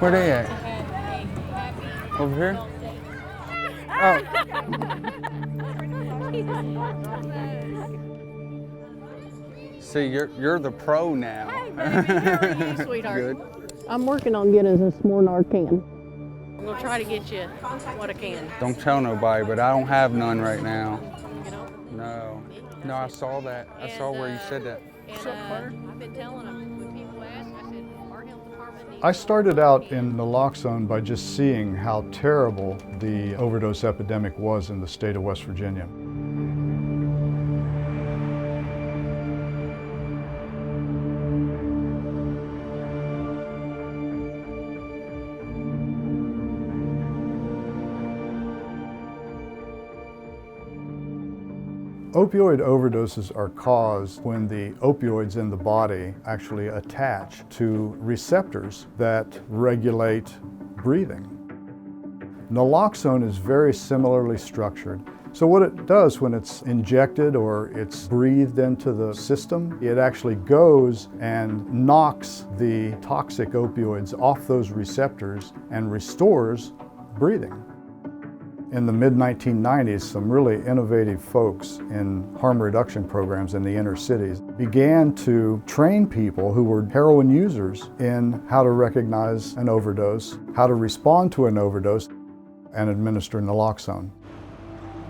Where they at? Over here? Oh. See, you're the pro now. Hey, baby, how are you, sweetheart? Good. I'm working on getting us more Narcan. I'm gonna try to get you what I can. Don't tell nobody, but I don't have none right now. You know? No. No, I saw that. I saw where you said that. I've been telling them when people ask, I said, our health department needs. I started out in naloxone by just seeing how terrible the overdose epidemic was in the state of West Virginia. Opioid overdoses are caused when the opioids in the body actually attach to receptors that regulate breathing. Naloxone is very similarly structured. So what it does when it's injected or it's breathed into the system, it actually goes and knocks the toxic opioids off those receptors and restores breathing. In the mid-1990s, some really innovative folks in harm reduction programs in the inner cities began to train people who were heroin users in how to recognize an overdose, how to respond to an overdose, and administer naloxone.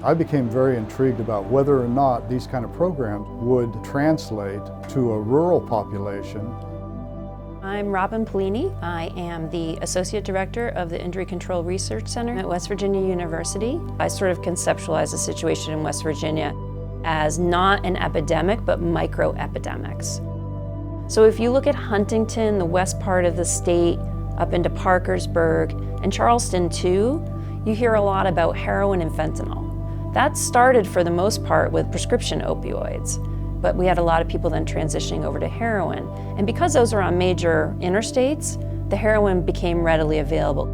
I became very intrigued about whether or not these kind of programs would translate to a rural population. I'm Robin Polini. I am the Associate Director of the Injury Control Research Center at West Virginia University. I sort of conceptualize the situation in West Virginia as not an epidemic, but micro-epidemics. So if you look at Huntington, the west part of the state, up into Parkersburg, and Charleston too, you hear a lot about heroin and fentanyl. That started for the most part with prescription opioids. But we had a lot of people then transitioning over to heroin. And because those are on major interstates, the heroin became readily available.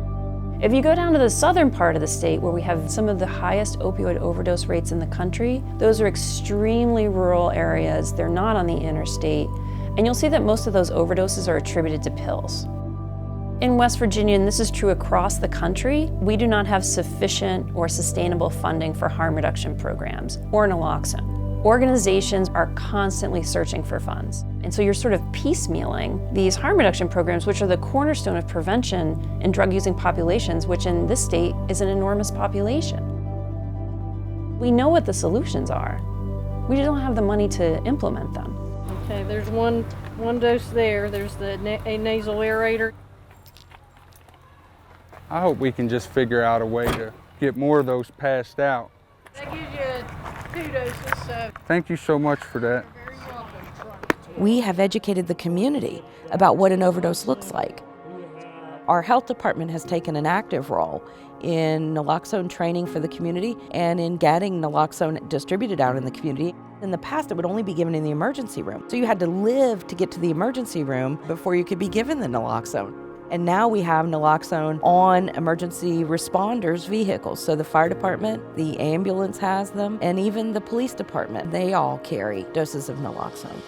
If you go down to the southern part of the state where we have some of the highest opioid overdose rates in the country, those are extremely rural areas. They're not on the interstate. And you'll see that most of those overdoses are attributed to pills. In West Virginia, and this is true across the country, we do not have sufficient or sustainable funding for harm reduction programs or naloxone. Organizations are constantly searching for funds. And so you're sort of piecemealing these harm reduction programs, which are the cornerstone of prevention in drug-using populations, which in this state is an enormous population. We know what the solutions are. We just don't have the money to implement them. Okay, there's one dose there. There's a nasal aerator. I hope we can just figure out a way to get more of those passed out. That gives you 2 doses, so. Thank you so much for that. You're very welcome. We have educated the community about what an overdose looks like. Our health department has taken an active role in naloxone training for the community and in getting naloxone distributed out in the community. In the past, it would only be given in the emergency room. So you had to live to get to the emergency room before you could be given the naloxone. And now we have naloxone on emergency responders' vehicles. So the fire department, the ambulance has them, and even the police department, they all carry doses of naloxone.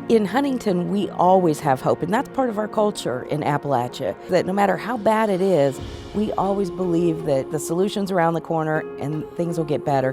In Huntington, we always have hope, and that's part of our culture in Appalachia, that no matter how bad it is, we always believe that the solution's around the corner and things will get better.